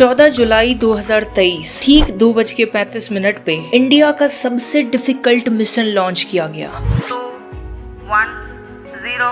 14 जुलाई 2023 ठीक 2:35 पे इंडिया का सबसे डिफिकल्ट मिशन लॉन्च किया गया। 2, 1, 0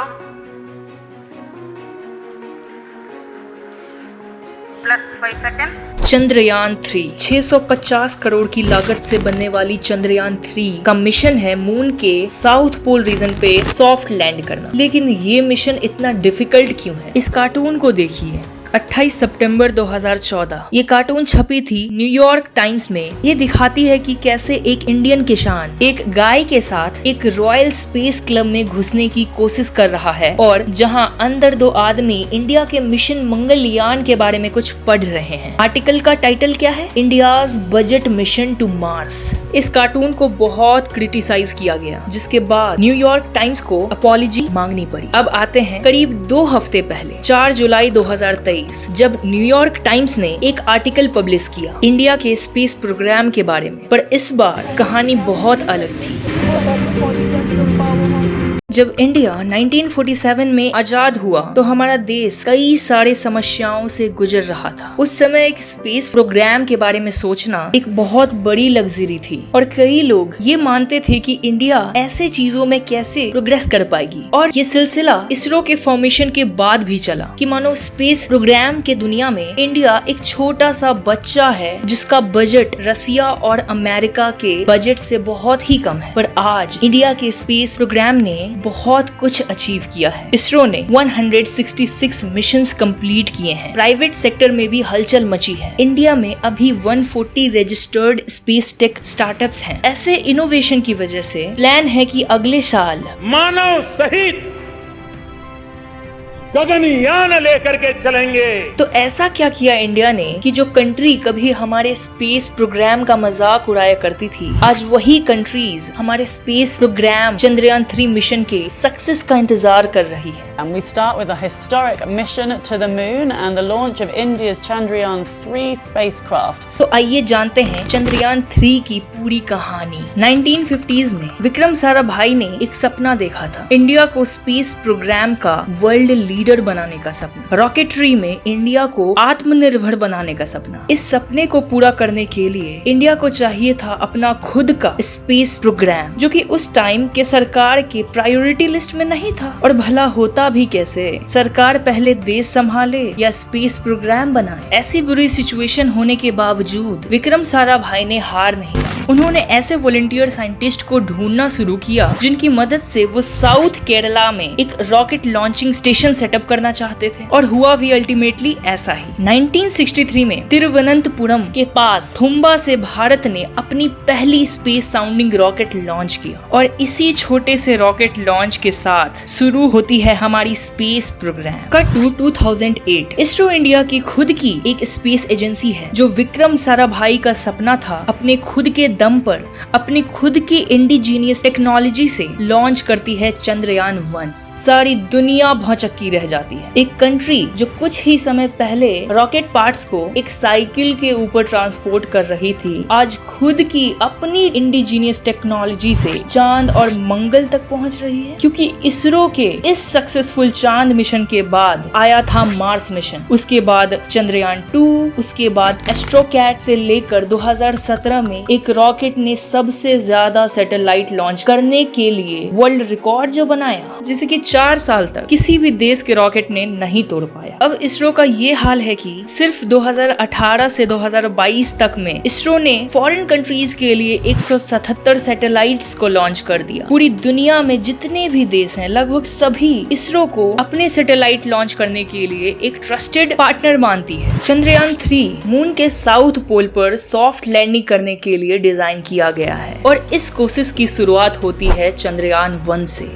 +5 seconds। चंद्रयान 3 650 करोड़ की लागत से बनने वाली चंद्रयान 3 का मिशन है मून के साउथ पोल रीजन पे सॉफ्ट लैंड करना। लेकिन ये मिशन इतना डिफिकल्ट क्यों है? इस कार्टून को देखिए। 28 सितंबर 2014 ये कार्टून छपी थी न्यूयॉर्क टाइम्स में। ये दिखाती है कि कैसे एक इंडियन किसान एक गाय के साथ एक रॉयल स्पेस क्लब में घुसने की कोशिश कर रहा है और जहां अंदर दो आदमी इंडिया के मिशन मंगलयान के बारे में कुछ पढ़ रहे हैं। आर्टिकल का टाइटल क्या है? India's budget mission to Mars. इस कार्टून को बहुत क्रिटिसाइज किया गया, जिसके बाद न्यूयॉर्क टाइम्स को अपॉलॉजी मांगनी पड़ी। अब आते हैं करीब 2 हफ्ते पहले 4 जुलाई 2023 जब न्यूयॉर्क टाइम्स ने एक आर्टिकल पब्लिश किया इंडिया के स्पेस प्रोग्राम के बारे में। पर इस बार कहानी बहुत अलग थी। जब इंडिया 1947 में आजाद हुआ तो हमारा देश कई सारे समस्याओं से गुजर रहा था। उस समय एक स्पेस प्रोग्राम के बारे में सोचना एक बहुत बड़ी लग्जरी थी और कई लोग ये मानते थे कि इंडिया ऐसे चीजों में कैसे प्रोग्रेस कर पाएगी। और ये सिलसिला इसरो के फॉर्मेशन के बाद भी चला कि मानो स्पेस प्रोग्राम के दुनिया में इंडिया एक छोटा सा बच्चा है जिसका बजट रसिया और अमेरिका के बजट से बहुत ही कम है। पर आज इंडिया के स्पेस प्रोग्राम ने बहुत कुछ अचीव किया है। इसरो ने 166 मिशंस कंप्लीट किए हैं। प्राइवेट सेक्टर में भी हलचल मची है। इंडिया में अभी 140 रजिस्टर्ड स्पेस टेक स्टार्टअप्स हैं। ऐसे इनोवेशन की वजह से प्लान है कि अगले साल मानव सहित गगनयान लेकर के चलेंगे। तो ऐसा क्या किया इंडिया ने कि जो कंट्री कभी हमारे स्पेस प्रोग्राम का मजाक उड़ाया करती थी, आज वही कंट्रीज हमारे स्पेस प्रोग्राम चंद्रयान 3 मिशन के सक्सेस का इंतजार कर रही है। And we start with a historic mission to the moon and the launch of India's Chandrayaan 3 spacecraft. तो आइए जानते हैं चंद्रयान 3 की पूरी कहानी। 1950s में विक्रम साराभाई ने एक सपना देखा था, इंडिया को स्पेस प्रोग्राम का वर्ल्ड लीडर बनाने का सपना, रॉकेटरी में इंडिया को आत्मनिर्भर बनाने का सपना। इस सपने को पूरा करने के लिए इंडिया को चाहिए था अपना खुद का स्पेस प्रोग्राम, जो कि उस टाइम के सरकार के प्रायोरिटी लिस्ट में नहीं था। और भला होता भी कैसे? सरकार पहले देश संभाले या स्पेस प्रोग्राम बनाए। ऐसी बुरी सिचुएशन होने के बावजूद विक्रम साराभाई ने हार नहीं मानी। उन्होंने ऐसे वॉलंटियर साइंटिस्ट को ढूंढना शुरू किया जिनकी मदद से वो साउथ केरला में एक रॉकेट लॉन्चिंग स्टेशन सेटअप करना चाहते थे। और हुआ भी अल्टीमेटली ऐसा ही। 1963 में तिरुवनंतपुरम के पास थुम्बा से भारत ने अपनी पहली स्पेस साउंडिंग रॉकेट लॉन्च किया। और इसी छोटे से रॉकेट लॉन्च के साथ शुरू होती है हमारी space program. Cut to 2008। ISRO India की खुद की एक स्पेस एजेंसी है जो विक्रम साराभाई का सपना था अपने खुद के दम पर अपनी खुद की इंडिजीनियस टेक्नोलॉजी से लॉन्च करती है चंद्रयान 1। सारी दुनिया भौचक्की रह जाती है। एक कंट्री जो कुछ ही समय पहले रॉकेट पार्ट्स को एक साइकिल के ऊपर ट्रांसपोर्ट कर रही थी, आज खुद की अपनी इंडिजीनियस टेक्नोलॉजी से चांद और मंगल तक पहुंच रही है। क्योंकि इसरो के इस सक्सेसफुल चांद मिशन के बाद आया था मार्स मिशन, उसके बाद चंद्रयान 2, उसके बाद एस्ट्रोकैट से लेकर 2017 में एक रॉकेट ने सबसे ज्यादा सैटेलाइट लॉन्च करने के लिए वर्ल्ड रिकॉर्ड जो बनाया, जिसे कि 4 साल तक किसी भी देश के रॉकेट ने नहीं तोड़ पाया। अब इसरो का ये हाल है कि सिर्फ 2018 से 2022 तक में इसरो ने फॉरेन कंट्रीज के लिए 177 सैटेलाइट्स को लॉन्च कर दिया। पूरी दुनिया में जितने भी देश हैं लगभग सभी इसरो को अपने सैटेलाइट लॉन्च करने के लिए एक ट्रस्टेड पार्टनर मानती है। चंद्रयान 3 मून के साउथ पोल पर सॉफ्ट लैंडिंग करने के लिए डिजाइन किया गया है और इस कोशिश की शुरुआत होती है चंद्रयान 1 से।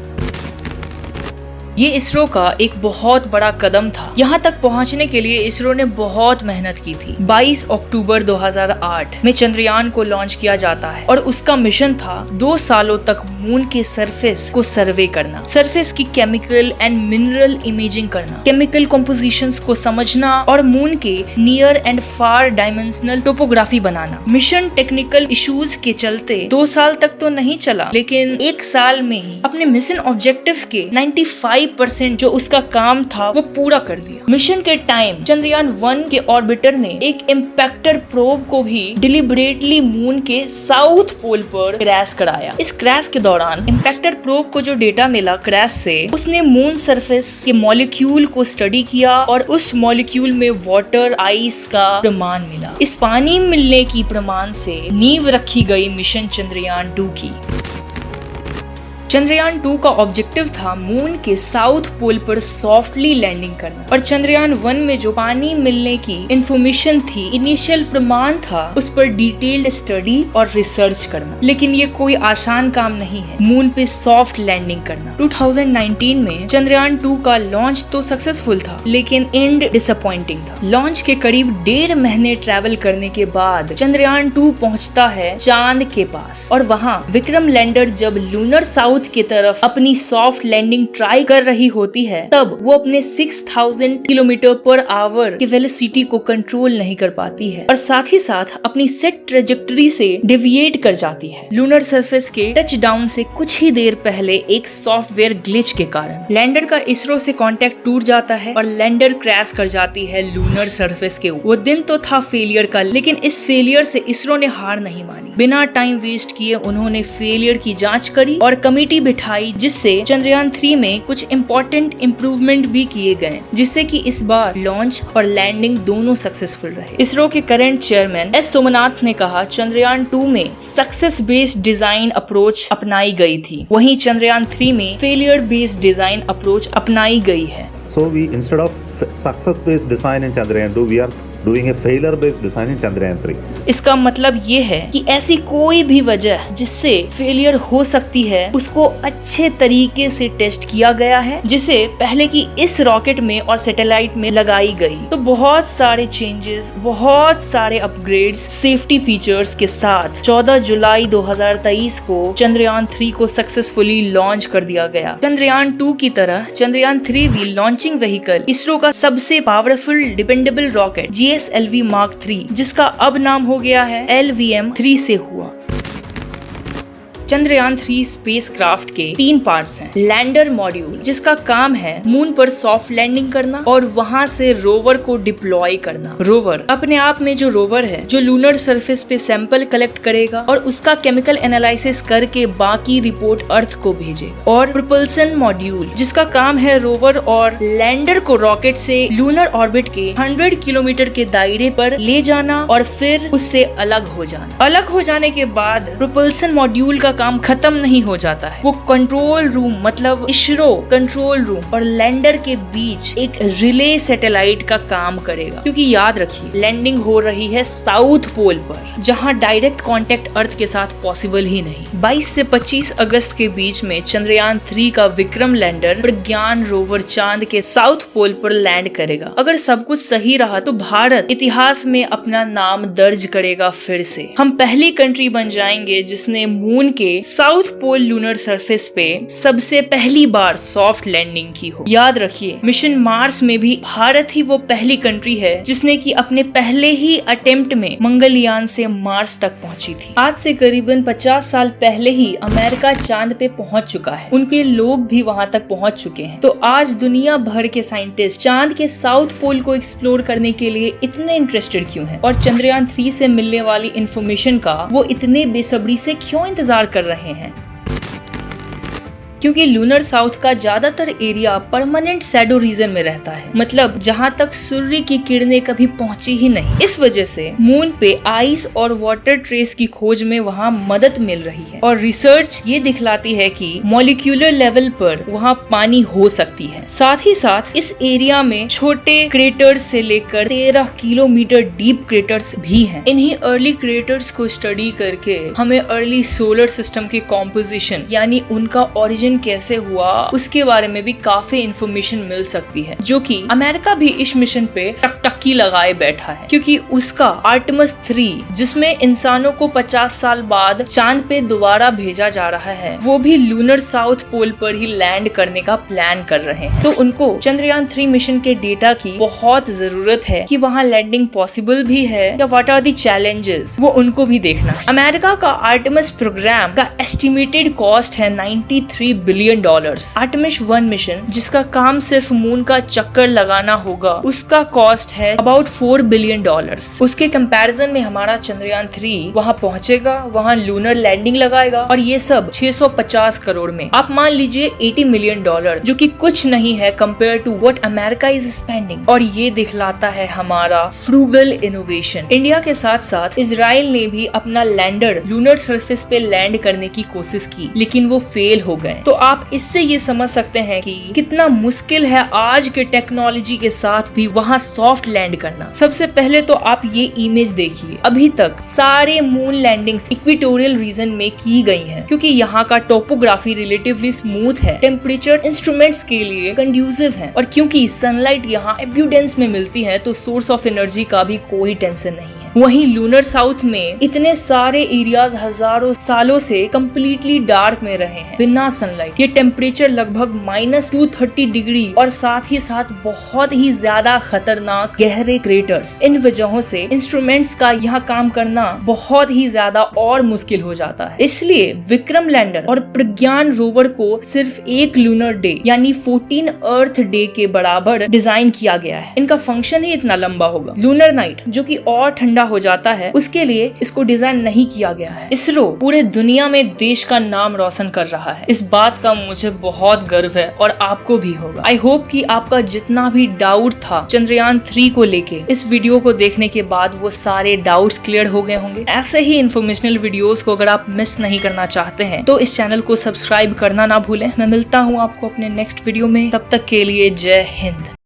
ये इसरो का एक बहुत बड़ा कदम था। यहाँ तक पहुँचने के लिए इसरो ने बहुत मेहनत की थी। 22 अक्टूबर 2008 में चंद्रयान को लॉन्च किया जाता है और उसका मिशन था 2 सालों तक मून के सरफेस को सर्वे करना, सरफेस की केमिकल एंड मिनरल इमेजिंग करना, केमिकल कॉम्पोजिशंस को समझना और मून के near and far dimensional topography banana. Mission technical issues के चलते 2 साल तक तो नहीं चला, लेकिन 1 साल में ही अपने मिशन ऑब्जेक्टिव के 95 95% जो उसका काम था वो पूरा कर दिया। मिशन के टाइम चंद्रयान 1 के ऑर्बिटर ने एक इम्पैक्टर प्रोब को भी डिलिबरेटली मून के साउथ पोल पर क्रैश कराया। इस क्रैश के दौरान इम्पैक्टर प्रोब को जो डेटा मिला क्रैश से, उसने मून सरफेस के मॉलिक्यूल को स्टडी किया और उस मॉलिक्यूल में वाटर आइस का प्रमाण मिला। इस पानी मिलने की प्रमाण से नींव रखी गई मिशन चंद्रयान 2 की। चंद्रयान 2 का ऑब्जेक्टिव था मून के साउथ पोल पर सॉफ्टली लैंडिंग करना, और चंद्रयान 1 में जो पानी मिलने की इंफॉर्मेशन थी, इनिशियल प्रमाण था, उस पर डिटेल्ड स्टडी और रिसर्च करना। लेकिन ये कोई आसान काम नहीं है, मून पे सॉफ्ट लैंडिंग करना। 2019 में चंद्रयान 2 का लॉन्च तो सक्सेसफुल था, लेकिन एंड डिसअपॉइंटिंग था। लॉन्च के करीब 1.5 महीने ट्रैवल करने के बाद चंद्रयान 2 पहुंचता है चांद के पास, और वहां विक्रम लैंडर जब लूनर साउथ की तरफ अपनी सॉफ्ट लैंडिंग ट्राई कर रही होती है, तब वो अपने 6000 किलोमीटर पर आवर की वेलोसिटी को कंट्रोल नहीं कर पाती है, और साथ ही साथ अपनी सेट ट्रेजेक्टरी से डेविएट कर जाती है। लूनर सरफेस के टच डाउन से कुछ ही देर पहले एक सॉफ्टवेयर ग्लिच के कारण लैंडर का इसरो से कांटेक्ट टूट जाता है और लैंडर क्रैश कर जाती है लूनर सरफेस के ऊपर। वो दिन तो था फेलियर का, लेकिन इस फेलियर से इसरो ने हार नहीं मानी। बिना टाइम वेस्ट किए उन्होंने फेलियर की जांच करी और कमिटी बिठाई, जिससे चंद्रयान 3 में कुछ इम्पोर्टेंट इम्प्रूवमेंट भी किए गए, जिससे कि इस बार लॉन्च और लैंडिंग दोनों सक्सेसफुल रहे। इसरो के करंट चेयरमैन एस सोमनाथ ने कहा, चंद्रयान 2 में सक्सेस बेस्ड डिजाइन अप्रोच अपनाई गई थी, वहीं चंद्रयान 3 में फेलियर बेस्ड डिजाइन अप्रोच अपनाई गई है। So we, instead of success based design in Chandrayaan 2, we are doing a failure based design in Chandrayaan 3. इसका मतलब ये है कि ऐसी कोई भी वजह जिससे फेलियर हो सकती है, उसको अच्छे तरीके से टेस्ट किया गया है, जिसे पहले की इस रॉकेट में और सैटेलाइट में लगाई गई। तो बहुत सारे चेंजेस, बहुत सारे अपग्रेड्स, सेफ्टी फीचर्स के साथ 14 जुलाई 2023 को चंद्रयान 3 को सक्सेसफुली लॉन्च कर दिया गया। चंद्रयान 2 की तरह चंद्रयान 3 भी लॉन्चिंग व्हीकल, इसरो का सबसे powerful dependable rocket GSLV Mark 3, जिसका अब नाम हो गया है LVM-3 से हुआ। चंद्रयान 3 स्पेसक्राफ्ट के 3 पार्ट्स हैं। लैंडर मॉड्यूल, जिसका काम है मून पर सॉफ्ट लैंडिंग करना और वहां से रोवर को डिप्लॉय करना। रोवर अपने आप में जो रोवर है, जो लूनर सरफेस पे सैंपल कलेक्ट करेगा और उसका केमिकल एनालिसिस करके बाकी रिपोर्ट अर्थ को भेजेगा। और प्रोपल्सन मॉड्यूल, जिसका काम है रोवर और लैंडर को रॉकेट से लूनर ऑर्बिट के 100 किलोमीटर के दायरे पर ले जाना और फिर उससे अलग हो जाना। अलग हो जाने के बाद प्रोपल्सन मॉड्यूल का काम खत्म नहीं हो जाता है, वो कंट्रोल रूम, मतलब इसरो कंट्रोल रूम और लैंडर के बीच एक रिले सैटेलाइट का काम करेगा। क्योंकि याद रखिए, लैंडिंग हो रही है साउथ पोल पर, जहां डायरेक्ट कांटेक्ट अर्थ के साथ पॉसिबल ही नहीं। 22 से 25 अगस्त के बीच में चंद्रयान 3 का विक्रम लैंडर प्रज्ञान रोवर चांद के साउथ पोल पर लैंड करेगा। अगर सब कुछ सही रहा तो भारत इतिहास में अपना नाम दर्ज करेगा। फिर से हम पहली कंट्री बन जाएंगे जिसने मून के साउथ पोल लूनर सरफेस पे सबसे पहली बार सॉफ्ट लैंडिंग की हो। याद रखिए, मिशन मार्स में भी भारत ही वो पहली कंट्री है जिसने की अपने पहले ही अटेम्प्ट में मंगलयान से मार्स तक पहुंची थी। आज से करीबन 50 साल पहले ही अमेरिका चांद पे पहुंच चुका है, उनके लोग भी वहां तक पहुंच चुके हैं। तो आज दुनिया भर के साइंटिस्ट चांद के साउथ पोल को एक्सप्लोर करने के लिए इतने इंटरेस्टेड क्यों हैं? और चंद्रयान 3 से मिलने वाली इंफॉर्मेशन का वो इतने बेसब्री से क्यों इंतजार कर रहे हैं? क्योंकि लूनर साउथ का ज्यादातर एरिया परमानेंट शैडो रीजन में रहता है, मतलब जहां तक सूर्य की किरणें कभी पहुंची ही नहीं। इस वजह से मून पे आइस और वाटर ट्रेस की खोज में वहां मदद मिल रही है, और रिसर्च ये दिखलाती है कि मॉलिक्यूलर लेवल पर वहां पानी हो सकती है। साथ ही साथ इस एरिया में छोटे क्रेटर्स से लेकर 13 किलोमीटर डीप क्रेटर्स भी हैं। इन्हीं अर्ली क्रेटर्स को स्टडी करके हमें अर्ली सोलर सिस्टम की कॉम्पोजिशन, यानी उनका ओरिजिन कैसे हुआ, उसके बारे में भी काफी इंफॉर्मेशन मिल सकती है, जो कि अमेरिका भी इस मिशन पे टकटकी लगाए बैठा है। क्योंकि उसका आर्टेमिस 3, जिसमें इंसानों को 50 साल बाद चांद पे दोबारा भेजा जा रहा है, वो भी लूनर साउथ पोल पर ही लैंड करने का प्लान कर रहे हैं। तो उनको चंद्रयान 3 मिशन के डेटा की बहुत जरूरत है कि वहाँ लैंडिंग पॉसिबल भी है या व्हाट आर द चैलेंजेस, वो उनको भी देखना है। अमेरिका का आर्टेमिस प्रोग्राम का एस्टिमेटेड कॉस्ट है $93 बिलियन डॉलर्स। आर्टेमिस 1 मिशन जिसका काम सिर्फ मून का चक्कर लगाना होगा, उसका कॉस्ट है अबाउट 4 बिलियन डॉलर्स। उसके कंपैरिजन में हमारा चंद्रयान 3 वहां पहुंचेगा, वहां लूनर लैंडिंग लगाएगा और ये सब 650 करोड़ में। आप मान लीजिए 80 मिलियन डॉलर, जो कि कुछ नहीं है compare to what America is spending. और ये दिखलाता है हमारा फ्रूगल इनोवेशन। इंडिया के साथ साथ इजराइल ने भी अपना लैंडर लूनर सरफेस पे लैंड करने की कोशिश की, लेकिन वो फेल हो गए। तो आप इससे ये समझ सकते हैं कि कितना मुश्किल है आज के टेक्नोलॉजी के साथ भी वहाँ सॉफ्ट लैंड करना। सबसे पहले तो आप ये इमेज देखिए, अभी तक सारे मून लैंडिंग्स इक्वेटोरियल रीजन में की गई हैं, क्योंकि यहाँ का टोपोग्राफी रिलेटिवली स्मूथ है, टेम्परेचर इंस्ट्रूमेंट्स के लिए कंड्यूसिव है, और क्योंकि सनलाइट यहाँ एब्यूडेंस में मिलती है तो सोर्स ऑफ एनर्जी का भी कोई टेंशन नहीं है। वहीं लूनर साउथ में इतने सारे एरियाज हजारों सालों से कंप्लीटली डार्क में रहे हैं बिना सनलाइट। ये टेम्परेचर लगभग -230 डिग्री और साथ ही साथ बहुत ही ज्यादा खतरनाक गहरे क्रेटर्स। इन वजहों से इंस्ट्रूमेंट्स का यहाँ काम करना बहुत ही ज्यादा और मुश्किल हो जाता है। इसलिए विक्रम लैंडर और प्रज्ञान रोवर को सिर्फ एक लूनर डे यानी 14 अर्थ डे के बराबर डिजाइन किया गया है। इनका फंक्शन ही इतना लंबा होगा। लूनर नाइट जो कि और ठंडा हो जाता है, उसके लिए इसको डिजाइन नहीं किया गया है। इसरो पूरे दुनिया में देश का नाम रोशन कर रहा है। इस बात का मुझे बहुत गर्व है और आपको भी होगा। आई होप कि आपका जितना भी डाउट था चंद्रयान 3 को लेके, इस वीडियो को देखने के बाद वो सारे डाउट्स क्लियर हो गए होंगे। ऐसे ही इंफॉर्मेशनल वीडियोस को अगर आप मिस नहीं करना चाहते हैं तो इस चैनल को सब्सक्राइब करना ना भूलें। मैं मिलता हूँ आपको अपने नेक्स्ट वीडियो में, तब तक के लिए जय हिंद।